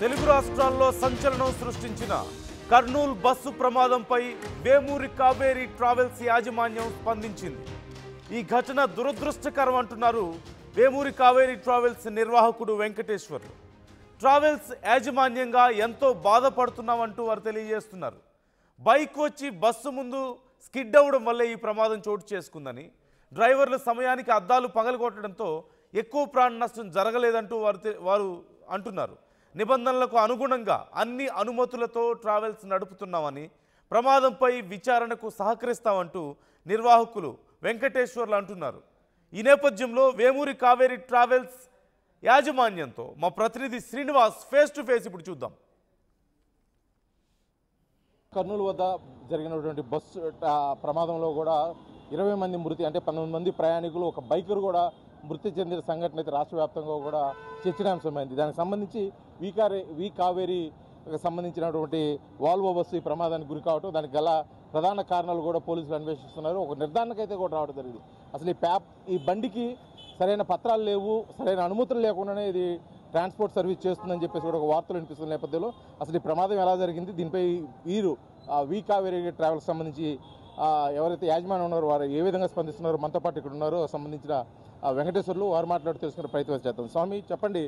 తెలుగు రాష్ట్రాల్లో సంచలనం సృష్టించిన కర్నూలు బస్సు ప్రమాదంపై వేమూరి కావేరి ట్రావెల్స్ యాజమాన్యం స్పందించింది. ఈ ఘటన దురదృష్టకరం అంటున్నారు వేమూరి కావేరి ట్రావెల్స్ నిర్వాహకుడు వెంకటేశ్వర్లు. ట్రావెల్స్ యాజమాన్యంగా ఎంతో బాధపడుతున్నామంటూ వారు తెలియజేస్తున్నారు. బైక్ వచ్చి బస్సు ముందు స్కిడ్ అవ్వడం వల్లే ఈ ప్రమాదం చోటు చేసుకుందని, డ్రైవర్లు సమయానికి అద్దాలు పగలగొట్టడంతో ఎక్కువ ప్రాణ నష్టం జరగలేదంటూ వారు అంటున్నారు. నిబంధనలకు అనుగుణంగా అన్ని అనుమతులతో ట్రావెల్స్ నడుపుతున్నామని, ప్రమాదంపై విచారణకు సహకరిస్తామంటూ నిర్వాహకులు వెంకటేశ్వర్లు అంటున్నారు. ఈ నేపథ్యంలో వేమూరి కావేరి ట్రావెల్స్ యాజమాన్యంతో మా ప్రతినిధి శ్రీనివాస్ ఫేస్ టు ఫేస్ ఇప్పుడు చూద్దాం. కర్నూలు వద్ద జరిగినటువంటి బస్సు ప్రమాదంలో కూడా 20 మంది మృతి, అంటే 19 మంది ప్రయాణికులు, ఒక బైకర్ కూడా మృతి చెందిన సంఘటన అయితే రాష్ట్ర వ్యాప్తంగా కూడా చర్చనీయాంశమైంది. దానికి సంబంధించి వి కావేరీ సంబంధించినటువంటి వాల్వో బస్సు ఈ ప్రమాదానికి గురి కావటం, దానికి గల ప్రధాన కారణాలు కూడా పోలీసులు అన్వేషిస్తున్నారు. ఒక నిర్ధారణకైతే కూడా రావడం జరిగింది. అసలు ఈ బండికి సరైన పత్రాలు లేవు, సరైన అనుమతులు లేకుండానే ఇది ట్రాన్స్పోర్ట్ సర్వీస్ చేస్తుందని చెప్పేసి కూడా ఒక వార్తలు వినిపిస్తున్న నేపథ్యంలో అసలు ఈ ప్రమాదం ఎలా జరిగింది, దీనిపై వీరు వి కావేరీ ట్రావెల్స్ సంబంధించి ఎవరైతే యాజమాన్యం ఉన్నారో వారు ఏ విధంగా స్పందిస్తున్నారో, మనతో పాటు ఇక్కడ ఉన్నారో సంబంధించిన వెంకటేశ్వర్లు వారు మాట్లాడి తెలుసుకునే ప్రయత్నం చేద్దాం. స్వామి, చెప్పండి,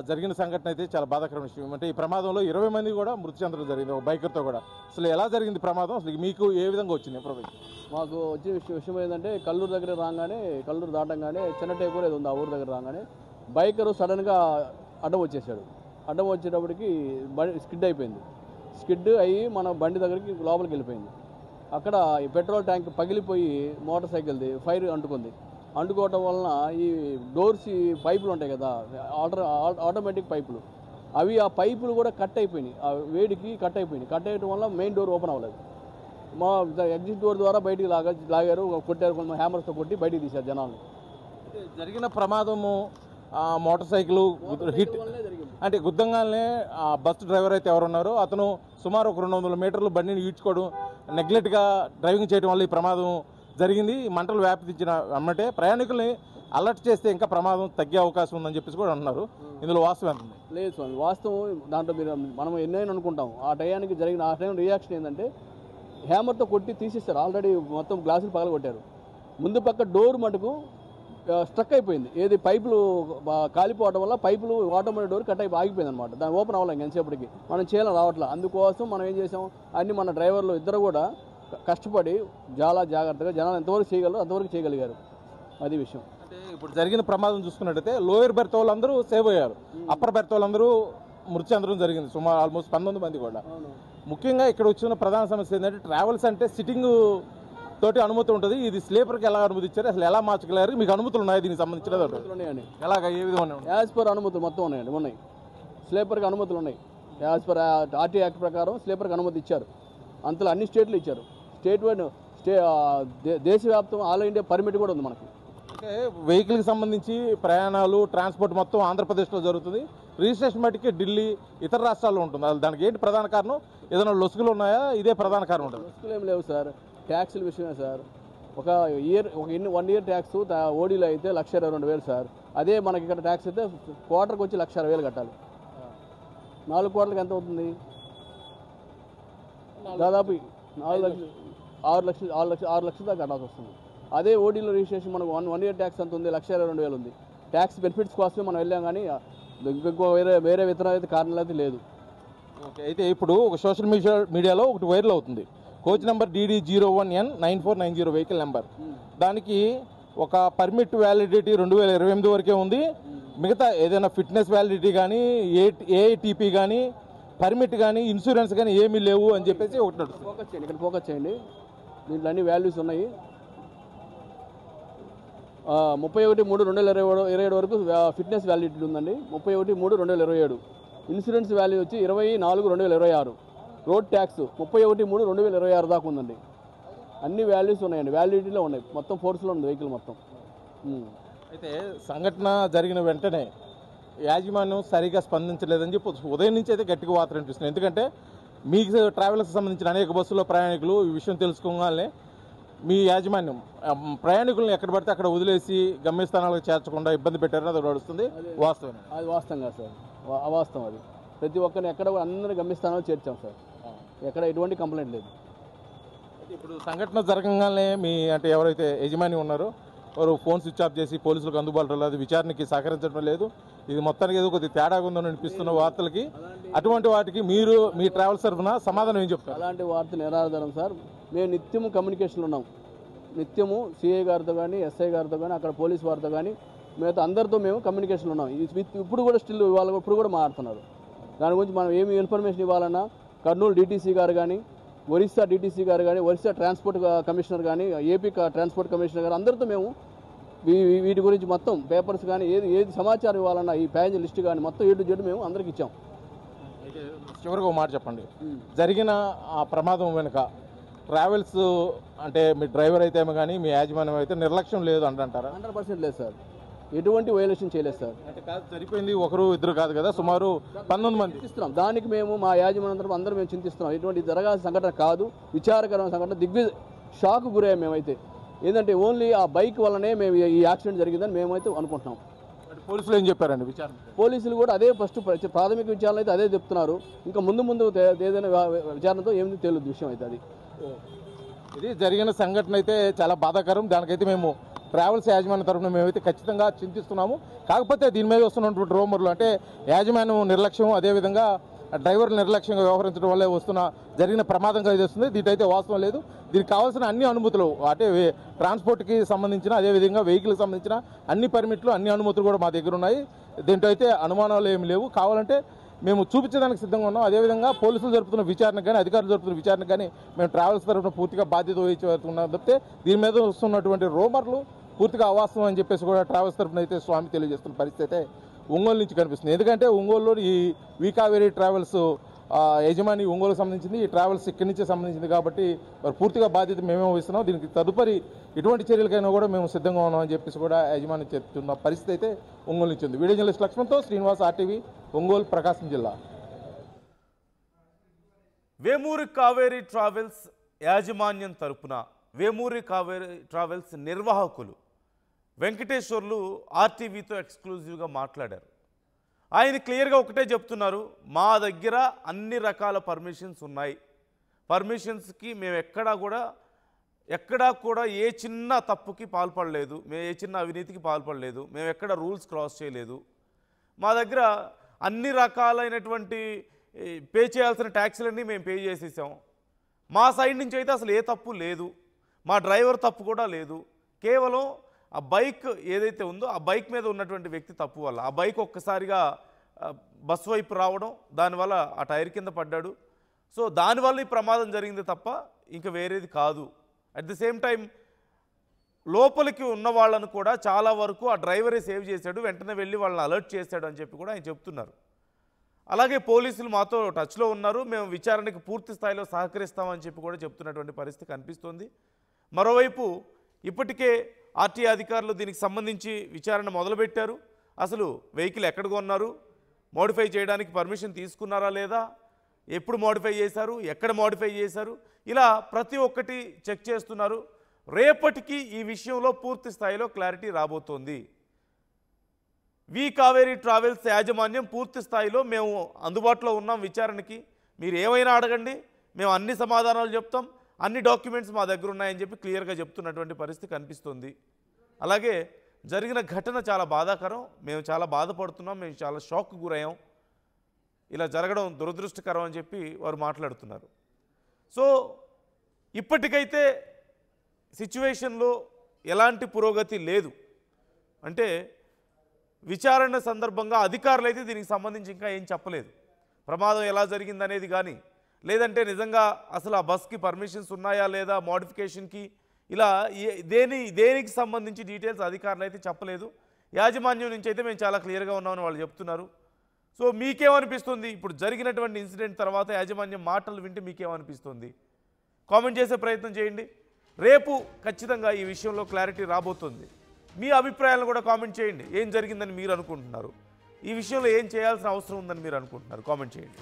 జరిగిన సంఘటన అయితే చాలా బాధాకరమైన విషయం. అంటే ఈ ప్రమాదంలో 20 మంది కూడా మృతి చెందడం జరిగింది, ఒక బైకర్తో కూడా. అసలు ఎలా జరిగింది ప్రమాదం, అసలు మీకు ఏ విధంగా వచ్చింది ఇన్ఫర్మేషన్? మాకు వచ్చే విషయం ఏంటంటే, కల్లూరు దగ్గర రాగానే, కల్లూరు దాటంగానే చిన్నటేకూర ఏదో ఉంది, ఆ ఊరు దగ్గర రాగానే బైకరు సడన్గా అడ్డం వచ్చేసాడు. అడ్డం వచ్చేటప్పటికి స్కిడ్ అయిపోయింది. స్కిడ్ అయ్యి మన బండి దగ్గరికి లోపలికి వెళ్ళిపోయింది. అక్కడ ఈ పెట్రోల్ ట్యాంక్ పగిలిపోయి మోటార్ సైకిల్ది ఫైర్ అంటుకుంది. అంటుకోవటం వలన ఈ డోర్స్ పైపులు ఉంటాయి కదా, ఆటోమేటిక్ పైపులు, అవి ఆ పైపులు కూడా కట్ అయిపోయినాయి, ఆ వేడికి కట్ అయిపోయినాయి. కట్ అయ్యడం వల్ల మెయిన్ డోర్ ఓపెన్ అవ్వలేదు. మా ఎగ్జిట్ డోర్ ద్వారా బయటికి లాగారు, కొట్టారు, కొంచెం హ్యామర్స్తో కొట్టి బయటికి తీశారు జనాలు. జరిగిన ప్రమాదము మోటార్ సైకిల్ హిట్ అంటే గుద్దంగానే బస్ డ్రైవర్ అయితే ఎవరున్నారో అతను సుమారు ఒక 200 మీటర్లు బండిని ఈడ్చుకోవడం, నెగ్లెక్ట్గా డ్రైవింగ్ చేయడం వల్ల ఈ ప్రమాదం జరిగింది. మంటలు వ్యాపించిన అన్నట్టే ప్రయాణికుల్ని అలర్ట్ చేస్తే ఇంకా ప్రమాదం తగ్గే అవకాశం ఉందని చెప్పేసి కూడా అంటున్నారు. ఇందులో వాస్తవం ఎంత? లేదు స్వామి, వాస్తవం దాంట్లో మనం ఎన్నైనా అనుకుంటాం. ఆ టయానికి జరిగిన ఆ టైం రియాక్షన్ ఏంటంటే, హ్యామర్తో కొట్టి తీసేస్తారు. ఆల్రెడీ మొత్తం గ్లాసులు పగలగొట్టారు. ముందు పక్క డోర్ మటుకు స్ట్రక్ అయిపోయింది. ఏది పైపులు కాలిపోవడం వల్ల పైపులు ఆటోమేటిక్ డోర్ కట్ అయిపోయి ఆగిపోయింది అనమాట. దాన్ని ఓపెన్ అవ్వలేం ఎంతసేపటికి, మనం చేయాలని రావట్లేదు. అందుకోసం మనం ఏం చేసాం, అన్ని మన డ్రైవర్లు ఇద్దరు కూడా కష్టపడి చాలా జాగ్రత్తగా జనాలు ఎంతవరకు చేయగలరు అంతవరకు చేయగలిగారు. అది విషయం. అంటే ఇప్పుడు జరిగిన ప్రమాదం చూసుకున్నట్టయితే లోయర్ బెర్త్ వాళ్ళందరూ సేవ్ అయ్యారు, అప్పర్ బెర్త్ వాళ్ళందరూ మృతి చెందడం జరిగింది, సుమారు ఆల్మోస్ట్ 19 మంది కూడా. ముఖ్యంగా ఇక్కడ వచ్చిన ప్రధాన సమస్య ఏంటంటే, ట్రావెల్స్ అంటే సిట్టింగ్ తోటి అనుమతి ఉంటుంది, ఇది స్లీపర్కి ఎలా అనుమతి ఇచ్చారు, అసలు ఎలా మార్చగలరు, మీకు అనుమతులు ఉన్నాయి దీనికి సంబంధించిన? ఉన్నాయండి. ఎలాగ ఏ విధంగా? యాజ్ పర్ అనుమతులు మొత్తం ఉన్నాయండి, ఉన్నాయి. స్లీపర్కి అనుమతులు ఉన్నాయి. యాజ్ పర్ ఆర్టీ యాక్ట్ ప్రకారం స్లీపర్కి అనుమతి ఇచ్చారు. అంతలో అన్ని స్టేట్లు ఇచ్చారు. స్టేట్ వైడ్ దేశవ్యాప్తం ఆల్ ఇండియా పర్మిట్ కూడా ఉంది మనకి. అంటే వెహికల్కి సంబంధించి ప్రయాణాలు ట్రాన్స్పోర్ట్ మొత్తం ఆంధ్రప్రదేశ్లో జరుగుతుంది, రిజిస్ట్రేషన్ మటుకే ఢిల్లీ ఇతర రాష్ట్రాల్లో ఉంటుంది. అసలు దానికి ఏంటి ప్రధాన కారణం? ఏదైనా లొసుగులు ఉన్నాయా? ఇదే ప్రధాన కారణం ఉంటుంది? లొసుగులు ఏం లేవు సార్, ట్యాక్సుల విషయమే సార్. ఒక 1 ఇయర్ ట్యాక్స్ ఓడీలో అయితే 1,22,000 సార్. అదే మనకి ఇక్కడ ట్యాక్స్ అయితే క్వార్టర్కి వచ్చి 1,60,000 కట్టాలి. 4 క్వార్టర్కి ఎంత అవుతుంది? దాదాపు 6 లక్షలు దాకా కట్టాల్సి వస్తుంది. అదే ఓడీలో రిజిస్ట్రేషన్ మనకు 1 ఇయర్ ట్యాక్స్ అంత ఉంది, 1,22,000 ఉంది. ట్యాక్స్ బెనిఫిట్స్ కోసమే మనం వెళ్ళాం, కానీ ఇంకో వేరే విత్తనం అయితే కారణాలు అయితే లేదు. ఓకే, అయితే ఇప్పుడు ఒక సోషల్ మీడియాలో ఒకటి వైరల్ అవుతుంది, coach number DD01N9490 vehicle number. దానికి ఒక పర్మిట్ వ్యాలిడిటీ 2028 వరకే ఉంది. మిగతా ఏదైనా ఫిట్నెస్ వ్యాలిడిటీ కానీ, ఏఐటీపీ కానీ, పర్మిట్ కానీ, ఇన్సూరెన్స్ కానీ ఏమీ లేవు అని చెప్పేసి ఒకటి నడుస్తుంది. ఫోకస్ చేయండి, ఇక్కడ ఫోకస్ చేయండి. దీంట్లో అన్ని వాల్యూస్ ఉన్నాయి. 31/3/2027 వరకు ఫిట్నెస్ వ్యాలిడిటీ ఉందండి. 31/3/2027. ఇన్సూరెన్స్ వాల్యూ వచ్చి 24/2026. రోడ్ ట్యాక్స్ 31/3/2026 దాకా ఉందండి. అన్ని వాల్యూస్ ఉన్నాయండి, వ్యాలిడిటీలో ఉన్నాయి. మొత్తం ఫోర్స్లో ఉంది వెహికల్ మొత్తం. అయితే సంఘటన జరిగిన వెంటనే యాజమాన్యం సరిగా స్పందించలేదని చెప్పి ఉదయం నుంచి అయితే గట్టిగా వార్తలు అనిపిస్తుంది. ఎందుకంటే మీకు ట్రావెల్స్కి సంబంధించిన అనేక బస్సుల్లో ప్రయాణికులు ఈ విషయం తెలుసుకోగానే మీ యాజమాన్యం ప్రయాణికులను ఎక్కడ పడితే అక్కడ వదిలేసి గమ్యస్థానాలకు చేర్చకుండా ఇబ్బంది పెట్టారని అది నడుస్తుంది. వాస్తవం? అది వాస్తవంగా సార్, అవాస్తవం. అది ప్రతి ఒక్కరిని ఎక్కడ అందరిని గమ్యస్థానంలో చేర్చాం సార్. ఎక్కడ ఎటువంటి కంప్లైంట్ లేదు. ఇప్పుడు సంఘటన జరగగానే మీ అంటే ఎవరైతే యజమాని ఉన్నారో వారు ఫోన్ స్విచ్ ఆఫ్ చేసి పోలీసులకు అందుబాటులో లేదు, విచారణకి సహకరించడం లేదు, ఇది మొత్తానికి ఏదో కొద్దిగా తేడాగా ఉందని అనిపిస్తున్న వార్తలకి అటువంటి వాటికి మీరు మీ ట్రావెల్స్ తరఫున సమాధానం ఏం చెప్తారు? అలాంటి వార్త నిరాధారం సార్. మేము నిత్యము కమ్యూనికేషన్లో ఉన్నాం. నిత్యము సిఐ గారితో కానీ ఎస్ఐ గారితో కానీ అక్కడ పోలీస్ వారితో కానీ మిగతా అందరితో మేము కమ్యూనికేషన్లో ఉన్నాం. ఇప్పుడు కూడా స్టిల్ ఇవాళ ఇప్పుడు కూడా మాట్లాడుతున్నారు. దాని గురించి మనం ఏమి ఇన్ఫర్మేషన్ ఇవ్వాలన్నా కర్నూలు డిటీసీ గారు కానీ, ఒరిస్సా డిటీసీ గారు కానీ, ఒరిస్సా ట్రాన్స్పోర్ట్ కమిషనర్ కానీ, ఏపీ ట్రాన్స్పోర్ట్ కమిషనర్ గారు అందరితో మేము వీటి గురించి మొత్తం పేపర్స్ కానీ ఏది సమాచారం ఇవ్వాలన్నా ఈ ప్యాసేంజర్ లిస్ట్ కానీ మొత్తం A to Z మేము అందరికి ఇచ్చాం. చివరిగా ఒక మాట చెప్పండి, జరిగిన ఆ ప్రమాదం వెనుక ట్రావెల్స్ అంటే మీ డ్రైవర్ అయితే ఏమో కానీ మీ యాజమాన్యం అయితే నిర్లక్ష్యం లేదు అంటారా? 100% లేదు సార్. ఎటువంటి వైలేషన్ చేయలేదు సార్. అంటే కాదు, సరిపోయింది ఒకరు ఇద్దరు కాదు కదా, సుమారు 19 మంది చింతిస్తున్నాం. దానికి మేము మా యాజమాన్యం అందరం మేము చింతిస్తున్నాం. ఎటువంటి జరగాల్సిన సంఘటన కాదు, విచారకరమైన సంఘటన. షాక్ గురయ్యాం మేమైతే. ఏంటంటే ఓన్లీ ఆ బైక్ వల్లనే మేము ఈ యాక్సిడెంట్ జరిగిందని మేమైతే అనుకుంటున్నాం. పోలీసులు ఏం చెప్పారండి విచారణ? పోలీసులు కూడా అదే ఫస్ట్ ప్రాథమిక విచారణ అయితే అదే చెప్తున్నారు. ఇంకా ముందు ఏదైనా విచారణతో ఏమిటి తెలియదు విషయం అయితే అది. ఇది జరిగిన సంఘటన అయితే చాలా బాధాకరం. దానికైతే మేము ట్రావెల్స్ యాజమాన్య తరఫున మేమైతే ఖచ్చితంగా చింతిస్తున్నాము. కాకపోతే దీని మీద వస్తున్నటువంటి రూమర్లు అంటే యాజమాన్యం నిర్లక్ష్యం, అదేవిధంగా డ్రైవర్ నిర్లక్ష్యంగా వ్యవహరించడం వల్లే జరిగిన ప్రమాదంగా ఇస్తుంది. దీంట్లో వాస్తవం లేదు. దీనికి కావాల్సిన అన్ని అనుమతులు అంటే ట్రాన్స్పోర్ట్కి సంబంధించిన, అదేవిధంగా వెహికల్కి సంబంధించిన అన్ని పర్మిట్లు, అన్ని అనుమతులు కూడా మా దగ్గర ఉన్నాయి. దీంట్లో అయితే అనుమానాలు ఏమి లేవు. కావాలంటే మేము చూపించడానికి సిద్ధంగా ఉన్నాం. అదేవిధంగా పోలీసులు జరుపుతున్న విచారణకు కానీ, అధికారులు జరుపుతున్న విచారణకు కానీ మేము ట్రావెల్స్ తరఫున పూర్తిగా బాధ్యత వహిస్తున్నాం తప్పితే దీని మీద వస్తున్నటువంటి రూమర్లు పూర్తిగా అవాస్తవం అని చెప్పేసి కూడా ట్రావెల్స్ తరఫున అయితే స్వామి తెలియజేస్తున్న పరిస్థితి అయితే ఒంగోలు నుంచి కనిపిస్తుంది. ఎందుకంటే ఒంగోలులో ఈ వీకావేరీ ట్రావెల్స్ యజమాని ఒంగోలుకు సంబంధించింది, ఈ ట్రావెల్స్ ఇక్కడి నుంచే సంబంధించింది కాబట్టి మరి పూర్తిగా బాధ్యత మేమే వహిస్తున్నాం. దీనికి తదుపరి ఎటువంటి చర్యలకైనా కూడా మేము సిద్ధంగా ఉన్నామని చెప్పేసి కూడా యజమాని చెప్తున్న పరిస్థితి అయితే ఒంగోలు నుంచి ఉంది. వీడియో జర్నలిస్ట్ లక్ష్మణ్తో శ్రీనివాస్, RTV, ఒంగోలు, ప్రకాశం జిల్లా. వేమూరి కావేరీ ట్రావెల్స్ యాజమాన్యం తరపున వేమూరి కావేరీ ట్రావెల్స్ నిర్వాహకులు వెంకటేశ్వర్లు RTVతో ఎక్స్క్లూజివ్గా మాట్లాడారు. ఆయన క్లియర్గా ఒకటే చెప్తున్నారు, మా దగ్గర అన్ని రకాల పర్మిషన్స్ ఉన్నాయి. పర్మిషన్స్కి మేము ఎక్కడా కూడా ఏ చిన్న తప్పుకి పాల్పడలేదు, మేము ఏ చిన్న అవినీతికి పాల్పడలేదు, మేము ఎక్కడ రూల్స్ క్రాస్ చేయలేదు. మా దగ్గర అన్ని రకాలైనటువంటి పే చేయాల్సిన ట్యాక్స్లన్నీ మేము పే చేసేసాం. మా సైడ్ నుంచి అయితే అసలు ఏ తప్పు లేదు, మా డ్రైవర్ తప్పు కూడా లేదు. కేవలం ఆ బైక్ ఏదైతే ఉందో ఆ బైక్ మీద ఉన్నటువంటి వ్యక్తి తప్పు వల్ల ఆ బైక్ ఒక్కసారిగా బస్ వైపు రావడం, దానివల్ల ఆ టైర్ కింద పడ్డాడు. సో దానివల్ల ఈ ప్రమాదం జరిగింది తప్ప ఇంకా వేరేది కాదు. అట్ ది సేమ్ టైం లోపలికి ఉన్న వాళ్ళను కూడా చాలా వరకు ఆ డ్రైవరే సేవ్ చేశాడు, వెంటనే వెళ్ళి వాళ్ళని అలర్ట్ చేశాడు అని చెప్పి కూడా ఆయన చెప్తున్నారు. అలాగే పోలీసులు మాతో టచ్లో ఉన్నారు, మేము విచారణకు పూర్తి స్థాయిలో సహకరిస్తామని చెప్పి కూడా చెప్తున్నటువంటి పరిస్థితి కనిపిస్తోంది. మరోవైపు ఇప్పటికే RTA అధికారులు దీనికి సంబంధించి విచారణ మొదలుపెట్టారు. అసలు వెహికల్ ఎక్కడ కొన్నారు, మోడిఫై చేయడానికి పర్మిషన్ తీసుకున్నారా లేదా, ఎప్పుడు మోడిఫై చేశారు, ఎక్కడ మోడిఫై చేశారు, ఇలా ప్రతి ఒక్కటి చెక్ చేస్తున్నారు. రేపటికి ఈ విషయంలో పూర్తి స్థాయిలో క్లారిటీ రాబోతోంది. కావేరీ ట్రావెల్స్ యాజమాన్యం పూర్తి స్థాయిలో మేము అందుబాటులో ఉన్నాం విచారణకి, మీరు ఏమైనా అడగండి, మేము అన్ని సమాధానాలు చెప్తాం, అన్ని డాక్యుమెంట్స్ మా దగ్గర ఉన్నాయని చెప్పి క్లియర్గా చెప్తున్నటువంటి పరిస్థితి కనిపిస్తుంది. అలాగే జరిగిన ఘటన చాలా బాధాకరం, మేము చాలా బాధపడుతున్నాం, మేము చాలా షాక్ గురయ్యాం, ఇలా జరగడం దురదృష్టకరం అని చెప్పి వారు మాట్లాడుతున్నారు. సో ఇప్పటికైతే సిచ్యువేషన్లో ఎలాంటి పురోగతి లేదు. అంటే విచారణ సందర్భంగా అధికారులు అయితే దీనికి సంబంధించి ఇంకా ఏం చెప్పలేదు. ప్రమాదం ఎలా జరిగిందనేది కానీ, లేదంటే నిజంగా అసలు ఆ బస్కి పర్మిషన్స్ ఉన్నాయా లేదా, మోడిఫికేషన్కి, ఇలా దేనికి సంబంధించి డీటెయిల్స్ అధికారులు అయితే చెప్పలేదు. యాజమాన్యం నుంచి అయితే మేము చాలా క్లియర్గా ఉన్నామని వాళ్ళు చెప్తున్నారు. సో మీకేమనిపిస్తుంది ఇప్పుడు జరిగినటువంటి ఇన్సిడెంట్ తర్వాత యాజమాన్యం మాటలు వింటే మీకేమనిపిస్తుంది? కామెంట్ చేసే ప్రయత్నం చేయండి. రేపు ఖచ్చితంగా ఈ విషయంలో క్లారిటీ రాబోతుంది. మీ అభిప్రాయాలను కూడా కామెంట్ చేయండి. ఏం జరిగిందని మీరు అనుకుంటున్నారు, ఈ విషయంలో ఏం చేయాల్సిన అవసరం ఉందని మీరు అనుకుంటున్నారు, కామెంట్ చేయండి.